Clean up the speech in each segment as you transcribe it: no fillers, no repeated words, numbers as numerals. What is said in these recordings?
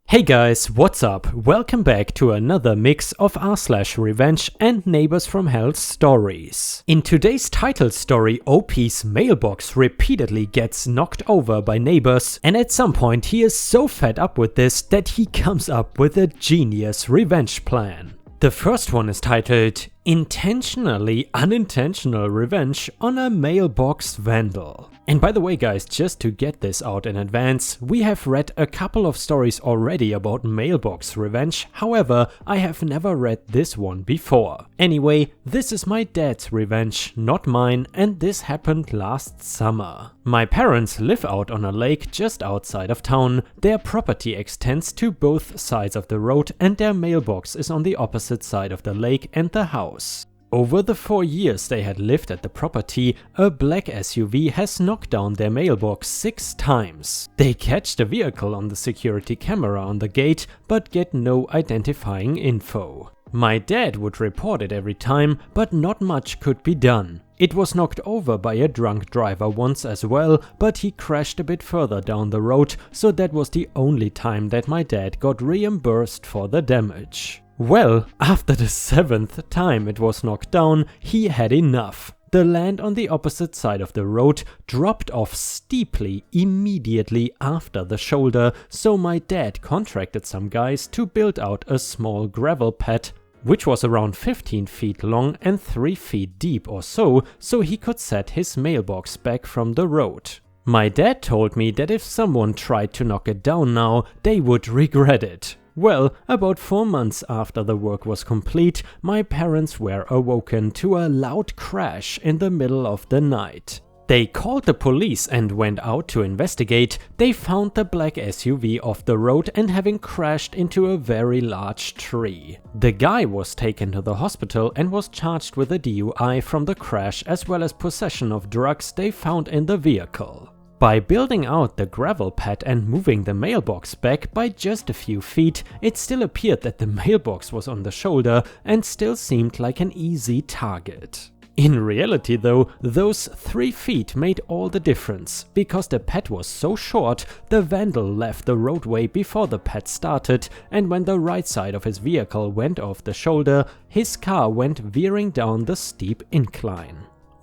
Hey guys, what's up? Welcome back to another mix of r/revenge and Neighbors from Hell stories. In today's title story, OP's mailbox repeatedly gets knocked over by neighbors, and at some point he is so fed up with this that he comes up with a genius revenge plan. The first one is titled Intentionally Unintentional Revenge on a Mailbox Vandal. And by the way guys, just to get this out in advance, we have read a couple of stories already about mailbox revenge, however, I have never read this one before. Anyway, this is my dad's revenge, not mine, and this happened last summer. My parents live out on a lake just outside of town. Their property extends to both sides of the road and their mailbox is on the opposite side of the lake and the house. Over the 4 years they had lived at the property, a black SUV has knocked down their mailbox 6 times. They catch the vehicle on the security camera on the gate, but get no identifying info. My dad would report it every time, but not much could be done. It was knocked over by a drunk driver once as well, but he crashed a bit further down the road, so that was the only time that my dad got reimbursed for the damage. Well, after the 7th time it was knocked down, he had enough. The land on the opposite side of the road dropped off steeply immediately after the shoulder, so my dad contracted some guys to build out a small gravel pad, which was around 15 feet long and 3 feet deep or so he could set his mailbox back from the road. My dad told me that if someone tried to knock it down now, they would regret it. Well, about 4 months after the work was complete, my parents were awoken to a loud crash in the middle of the night. They called the police and went out to investigate. They found the black SUV off the road and having crashed into a very large tree. The guy was taken to the hospital and was charged with a DUI from the crash as well as possession of drugs they found in the vehicle. By building out the gravel pad and moving the mailbox back by just a few feet, it still appeared that the mailbox was on the shoulder and still seemed like an easy target. In reality though, those 3 feet made all the difference. Because the pad was so short, the vandal left the roadway before the pad started, and when the right side of his vehicle went off the shoulder, his car went veering down the steep incline.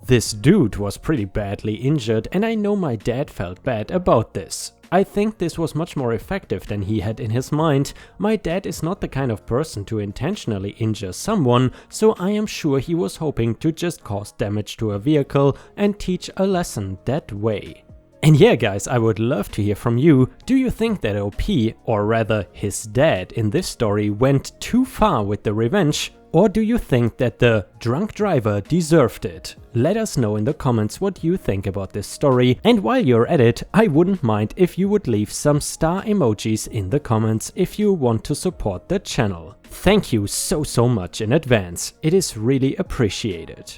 This dude was pretty badly injured, and I know my dad felt bad about this. I think this was much more effective than he had in his mind. My dad is not the kind of person to intentionally injure someone, so I am sure he was hoping to just cause damage to a vehicle and teach a lesson that way. And yeah guys, I would love to hear from you. Do you think that OP, or rather his dad in this story, went too far with the revenge? Or do you think that the drunk driver deserved it? Let us know in the comments what you think about this story, and while you're at it, I wouldn't mind if you would leave some star emojis in the comments if you want to support the channel. Thank you so much in advance, it is really appreciated.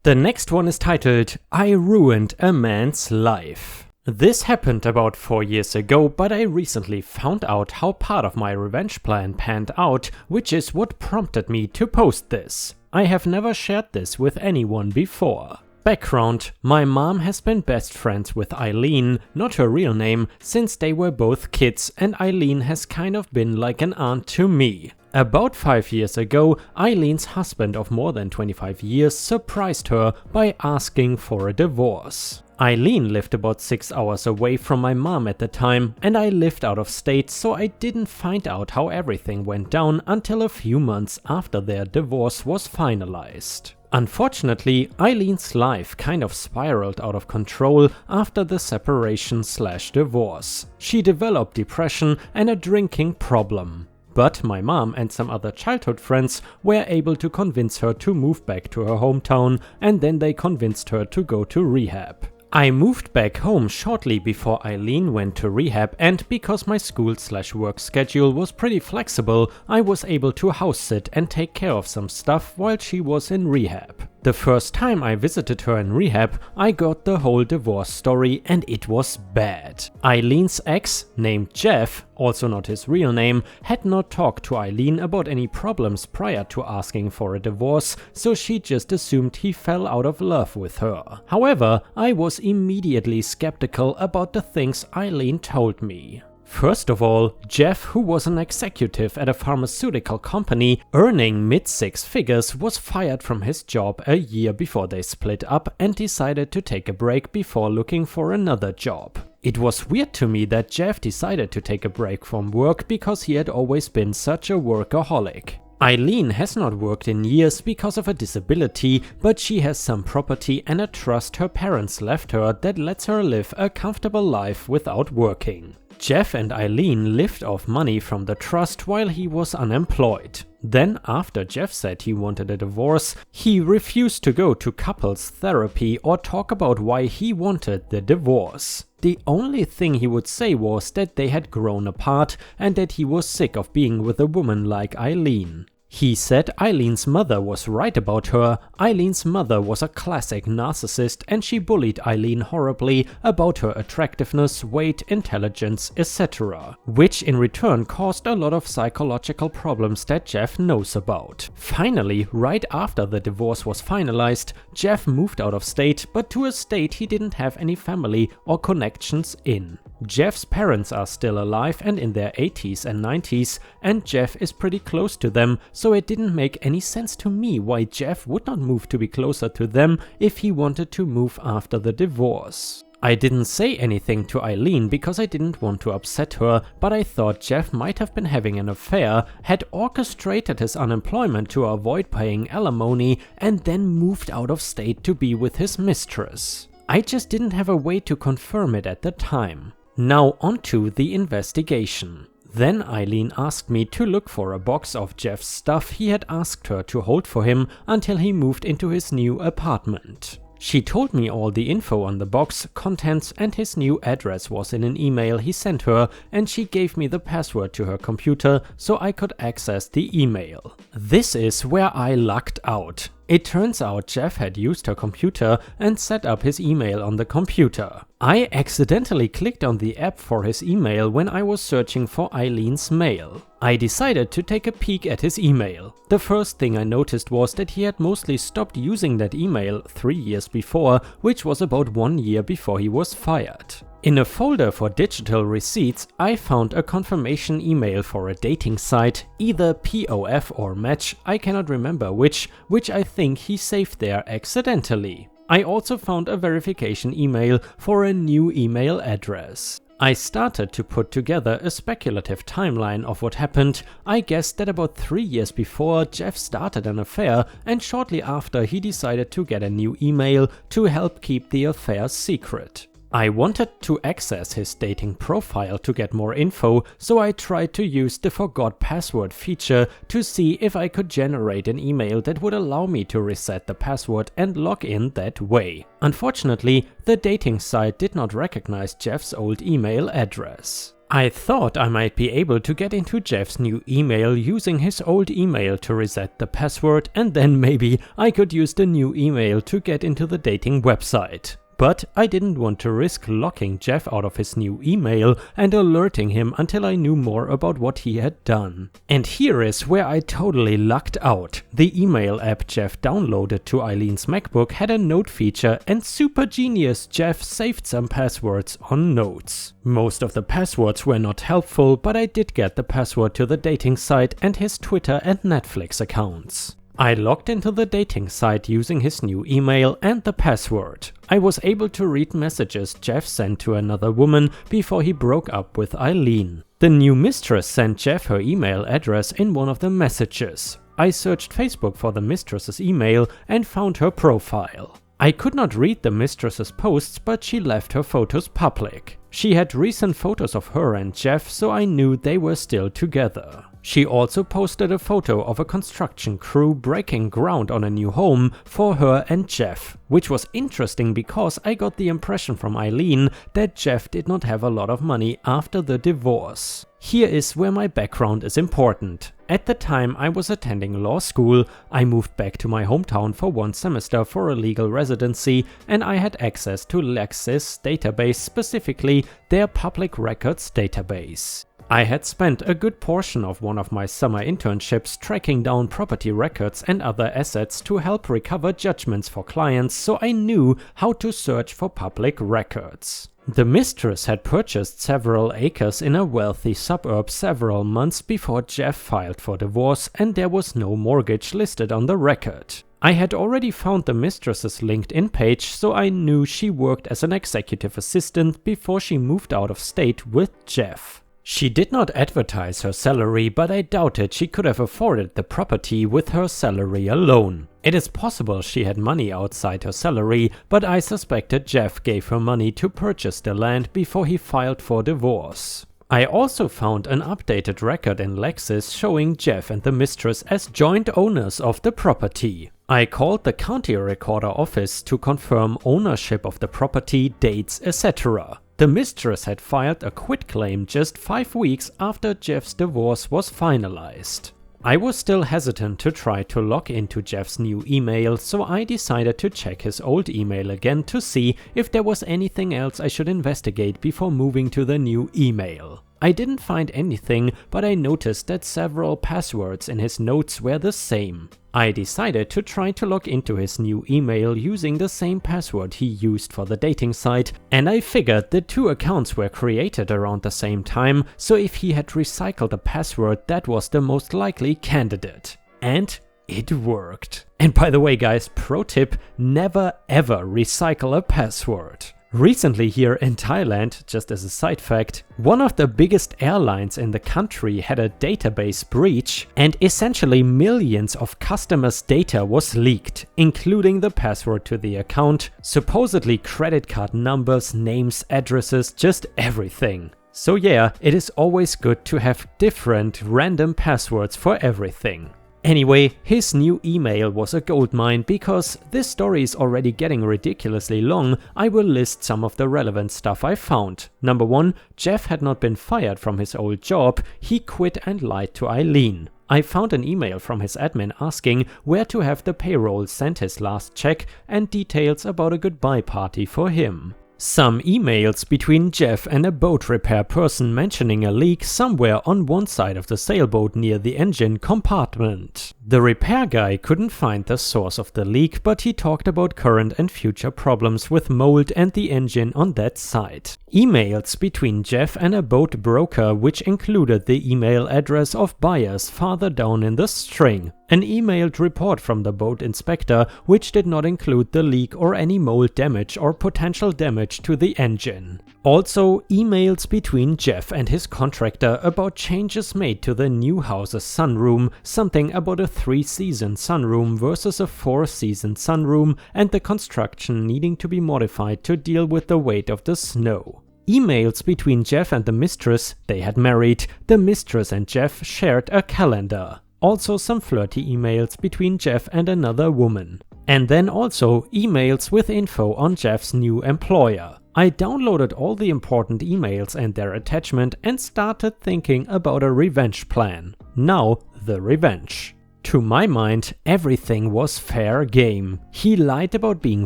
The next one is titled I Ruined a Man's Life. This happened about 4 years ago, but I recently found out how part of my revenge plan panned out, which is what prompted me to post this. I have never shared this with anyone before. Background: my mom has been best friends with Eileen, not her real name, since they were both kids, and Eileen has kind of been like an aunt to me. About 5 years ago, Eileen's husband of more than 25 years surprised her by asking for a divorce. Eileen lived about 6 hours away from my mom at the time, and I lived out of state, so I didn't find out how everything went down until a few months after their divorce was finalized. Unfortunately, Eileen's life kind of spiraled out of control after the separation/divorce. She developed depression and a drinking problem. But my mom and some other childhood friends were able to convince her to move back to her hometown, and then they convinced her to go to rehab. I moved back home shortly before Eileen went to rehab, and because my school/work schedule was pretty flexible, I was able to house sit and take care of some stuff while she was in rehab. The first time I visited her in rehab, I got the whole divorce story and it was bad. Eileen's ex, named Jeff, also not his real name, had not talked to Eileen about any problems prior to asking for a divorce, so she just assumed he fell out of love with her. However, I was immediately skeptical about the things Eileen told me. First of all, Jeff, who was an executive at a pharmaceutical company earning mid-six figures, was fired from his job a year before they split up and decided to take a break before looking for another job. It was weird to me that Jeff decided to take a break from work because he had always been such a workaholic. Eileen has not worked in years because of a disability, but she has some property and a trust her parents left her that lets her live a comfortable life without working. Jeff and Eileen lived off money from the trust while he was unemployed. Then, after Jeff said he wanted a divorce, he refused to go to couples therapy or talk about why he wanted the divorce. The only thing he would say was that they had grown apart and that he was sick of being with a woman like Eileen. He said Eileen's mother was right about her. Eileen's mother was a classic narcissist and she bullied Eileen horribly about her attractiveness, weight, intelligence, etc. Which in return caused a lot of psychological problems that Jeff knows about. Finally, right after the divorce was finalized, Jeff moved out of state, but to a state he didn't have any family or connections in. Jeff's parents are still alive and in their 80s and 90s, and Jeff is pretty close to them, so it didn't make any sense to me why Jeff would not move to be closer to them if he wanted to move after the divorce. I didn't say anything to Eileen because I didn't want to upset her, but I thought Jeff might have been having an affair, had orchestrated his unemployment to avoid paying alimony, and then moved out of state to be with his mistress. I just didn't have a way to confirm it at the time. Now onto the investigation. Then Eileen asked me to look for a box of Jeff's stuff he had asked her to hold for him until he moved into his new apartment. She told me all the info on the box, contents, and his new address was in an email he sent her, and she gave me the password to her computer so I could access the email. This is where I lucked out. It turns out Jeff had used her computer and set up his email on the computer. I accidentally clicked on the app for his email when I was searching for Eileen's mail. I decided to take a peek at his email. The first thing I noticed was that he had mostly stopped using that email 3 years before, which was about 1 year before he was fired. In a folder for digital receipts, I found a confirmation email for a dating site, either POF or Match, I cannot remember which I think he saved there accidentally. I also found a verification email for a new email address. I started to put together a speculative timeline of what happened. I guessed that about 3 years before, Jeff started an affair, and shortly after he decided to get a new email to help keep the affair secret. I wanted to access his dating profile to get more info, so I tried to use the forgot password feature to see if I could generate an email that would allow me to reset the password and log in that way. Unfortunately, the dating site did not recognize Jeff's old email address. I thought I might be able to get into Jeff's new email using his old email to reset the password, and then maybe I could use the new email to get into the dating website. But I didn't want to risk locking Jeff out of his new email and alerting him until I knew more about what he had done. And here is where I totally lucked out. The email app Jeff downloaded to Eileen's MacBook had a note feature, and super genius Jeff saved some passwords on notes. Most of the passwords were not helpful, but I did get the password to the dating site and his Twitter and Netflix accounts. I logged into the dating site using his new email and the password. I was able to read messages Jeff sent to another woman before he broke up with Eileen. The new mistress sent Jeff her email address in one of the messages. I searched Facebook for the mistress's email and found her profile. I could not read the mistress's posts, but she left her photos public. She had recent photos of her and Jeff, so I knew they were still together. She also posted a photo of a construction crew breaking ground on a new home for her and Jeff, which was interesting because I got the impression from Eileen that Jeff did not have a lot of money after the divorce. Here is where my background is important. At the time I was attending law school, I moved back to my hometown for 1 semester for a legal residency, and I had access to LAKEY's database, specifically their public records database. I had spent a good portion of one of my summer internships tracking down property records and other assets to help recover judgments for clients, so I knew how to search for public records. The mistress had purchased several acres in a wealthy suburb several months before Jeff filed for divorce, and there was no mortgage listed on the record. I had already found the mistress's LinkedIn page, so I knew she worked as an executive assistant before she moved out of state with Jeff. She did not advertise her salary, but I doubted she could have afforded the property with her salary alone. It is possible she had money outside her salary, but I suspected Jeff gave her money to purchase the land before he filed for divorce. I also found an updated record in Lexis showing Jeff and the mistress as joint owners of the property. I called the county recorder office to confirm ownership of the property, dates, etc. The mistress had filed a quitclaim just 5 weeks after Jeff's divorce was finalized. I was still hesitant to try to log into Jeff's new email, so I decided to check his old email again to see if there was anything else I should investigate before moving to the new email. I didn't find anything, but I noticed that several passwords in his notes were the same. I decided to try to log into his new email using the same password he used for the dating site, and I figured the 2 accounts were created around the same time, so if he had recycled a password, that was the most likely candidate. And it worked. And by the way guys, pro tip, never ever recycle a password. Recently here in Thailand, just as a side fact, one of the biggest airlines in the country had a database breach, and essentially millions of customers' data was leaked, including the password to the account, supposedly credit card numbers, names, addresses, just everything. So yeah, it is always good to have different random passwords for everything. Anyway, his new email was a goldmine. Because this story is already getting ridiculously long, I will list some of the relevant stuff I found. Number 1, Jeff had not been fired from his old job, he quit and lied to Eileen. I found an email from his admin asking where to have the payroll send his last check and details about a goodbye party for him. Some emails between Jeff and a boat repair person mentioning a leak somewhere on one side of the sailboat near the engine compartment. The repair guy couldn't find the source of the leak, but he talked about current and future problems with mold and the engine on that side. Emails between Jeff and a boat broker, which included the email address of buyers farther down in the string. An emailed report from the boat inspector, which did not include the leak or any mold damage or potential damage to the engine. Also, emails between Jeff and his contractor about changes made to the new house's sunroom, something about a 3-season sunroom versus a 4-season sunroom, and the construction needing to be modified to deal with the weight of the snow. Emails between Jeff and the mistress, they had married, the mistress and Jeff shared a calendar. Also some flirty emails between Jeff and another woman. And then also emails with info on Jeff's new employer. I downloaded all the important emails and their attachment and started thinking about a revenge plan. Now, the revenge. To my mind, everything was fair game. He lied about being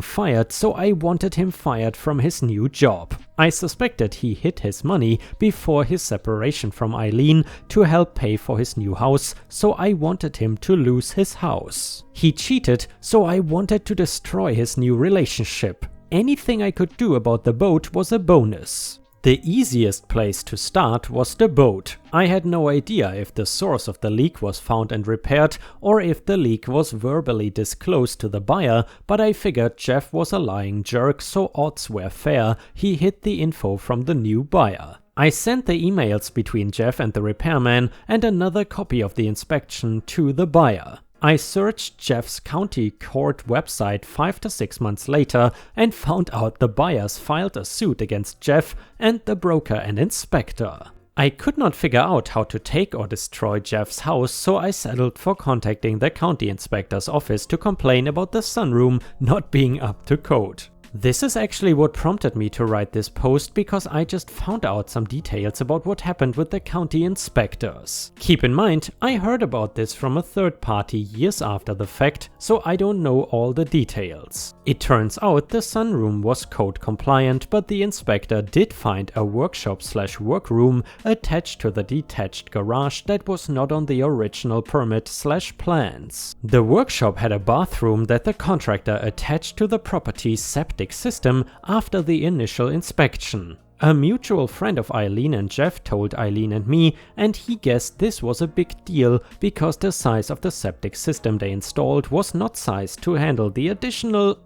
fired, so I wanted him fired from his new job. I suspected he hid his money before his separation from Eileen to help pay for his new house, so I wanted him to lose his house. He cheated, so I wanted to destroy his new relationship. Anything I could do about the boat was a bonus. The easiest place to start was the boat. I had no idea if the source of the leak was found and repaired or if the leak was verbally disclosed to the buyer, but I figured Jeff was a lying jerk, so odds were fair he hid the info from the new buyer. I sent the emails between Jeff and the repairman and another copy of the inspection to the buyer. I searched Jeff's county court website 5 to 6 months later and found out the buyers filed a suit against Jeff and the broker and inspector. I could not figure out how to take or destroy Jeff's house, so I settled for contacting the county inspector's office to complain about the sunroom not being up to code. This is actually what prompted me to write this post, because I just found out some details about what happened with the county inspectors. Keep in mind, I heard about this from a third party years after the fact, so I don't know all the details. It turns out the sunroom was code compliant, but the inspector did find a workshop/workroom attached to the detached garage that was not on the original permit/plans. The workshop had a bathroom that the contractor attached to the property's septic septic system after the initial inspection. A mutual friend of Eileen and Jeff told Eileen and me, and he guessed this was a big deal because the size of the septic system they installed was not sized to handle the additional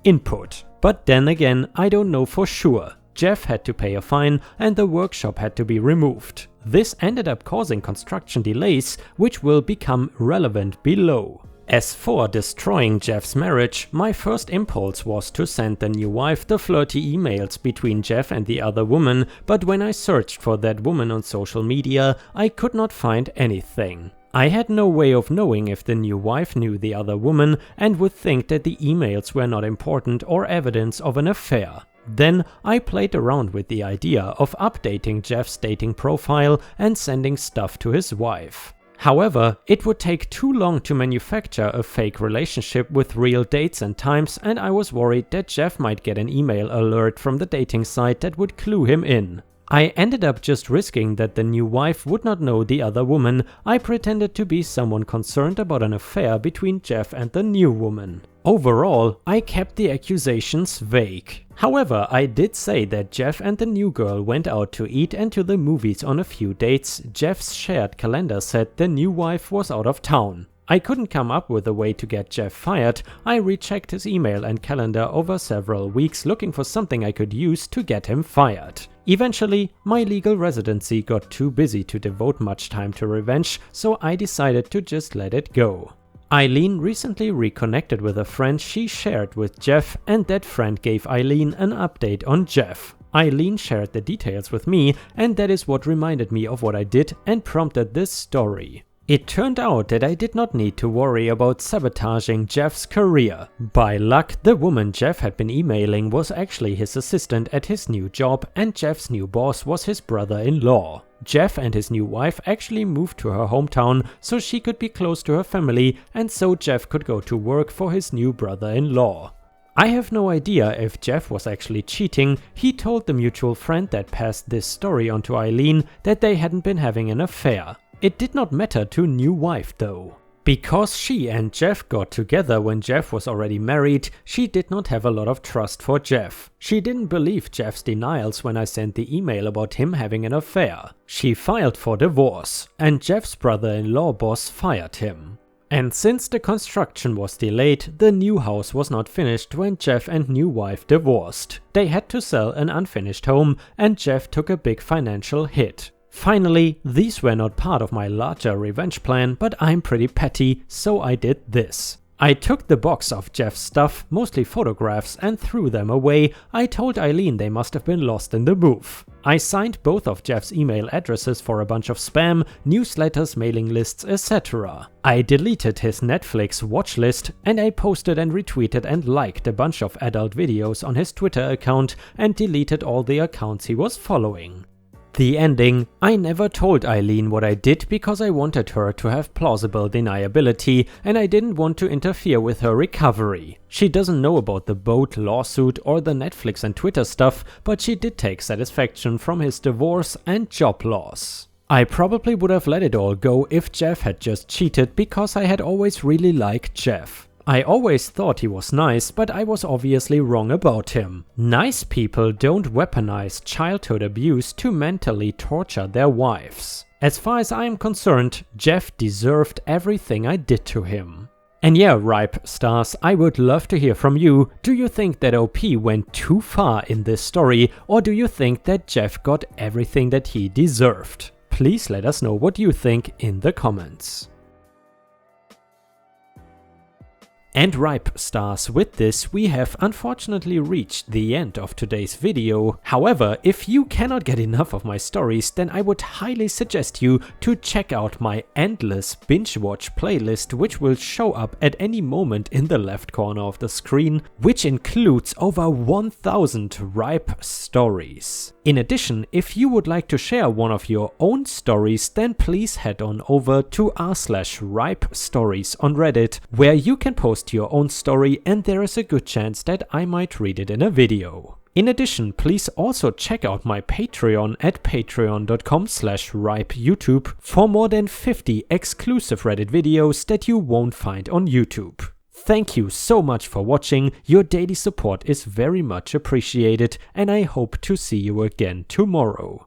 input. But then again, I don't know for sure. Jeff had to pay a fine and the workshop had to be removed. This ended up causing construction delays, which will become relevant below. As for destroying Jeff's marriage, my first impulse was to send the new wife the flirty emails between Jeff and the other woman, but when I searched for that woman on social media, I could not find anything. I had no way of knowing if the new wife knew the other woman and would think that the emails were not important or evidence of an affair. Then I played around with the idea of updating Jeff's dating profile and sending stuff to his wife. However, it would take too long to manufacture a fake relationship with real dates and times, and I was worried that Jeff might get an email alert from the dating site that would clue him in. I ended up just risking that the new wife would not know the other woman. I pretended to be someone concerned about an affair between Jeff and the new woman. Overall, I kept the accusations vague. However, I did say that Jeff and the new girl went out to eat and to the movies on a few dates. Jeff's shared calendar said the new wife was out of town. I couldn't come up with a way to get Jeff fired. I rechecked his email and calendar over several weeks looking for something I could use to get him fired. Eventually, my legal residency got too busy to devote much time to revenge, so I decided to just let it go. Eileen recently reconnected with a friend she shared with Jeff, and that friend gave Eileen an update on Jeff. Eileen shared the details with me, and that is what reminded me of what I did and prompted this story. It turned out that I did not need to worry about sabotaging Jeff's career. By luck, the woman Jeff had been emailing was actually his assistant at his new job, and Jeff's new boss was his brother-in-law. Jeff and his new wife actually moved to her hometown so she could be close to her family, and so Jeff could go to work for his new brother-in-law. I have no idea if Jeff was actually cheating. He told the mutual friend that passed this story on to Eileen that they hadn't been having an affair. It did not matter to new wife though. Because she and Jeff got together when Jeff was already married, she did not have a lot of trust for Jeff. She didn't believe Jeff's denials when I sent the email about him having an affair. She filed for divorce, and Jeff's brother-in-law boss fired him. And since the construction was delayed, the new house was not finished when Jeff and new wife divorced. They had to sell an unfinished home, and Jeff took a big financial hit. Finally, these were not part of my larger revenge plan, but I'm pretty petty, so I did this. I took the box of Jeff's stuff, mostly photographs, and threw them away. I told Eileen they must have been lost in the move. I signed both of Jeff's email addresses for a bunch of spam, newsletters, mailing lists, etc. I deleted his Netflix watch list, and I posted and retweeted and liked a bunch of adult videos on his Twitter account and deleted all the accounts he was following. The ending: I never told Eileen what I did because I wanted her to have plausible deniability and I didn't want to interfere with her recovery. She doesn't know about the boat lawsuit or the Netflix and Twitter stuff, but she did take satisfaction from his divorce and job loss. I probably would have let it all go if Jeff had just cheated because I had always really liked Jeff. I always thought he was nice, but I was obviously wrong about him. Nice people don't weaponize childhood abuse to mentally torture their wives. As far as I am concerned, Jeff deserved everything I did to him. And yeah, Ripe Stars, I would love to hear from you. Do you think that OP went too far in this story, or do you think that Jeff got everything that he deserved? Please let us know what you think in the comments. And Ripe Stars, with this we have unfortunately reached the end of today's video. However, if you cannot get enough of my stories, then I would highly suggest you to check out my endless binge watch playlist, which will show up at any moment in the left corner of the screen, which includes over 1000 Ripe stories. In addition, if you would like to share one of your own stories, then please head on over to r/ripestories on Reddit, where you can post your own story and there is a good chance that I might read it in a video. In addition, please also check out my Patreon at patreon.com/ripeyoutube for more than 50 exclusive Reddit videos that you won't find on YouTube. Thank you so much for watching, your daily support is very much appreciated, and I hope to see you again tomorrow.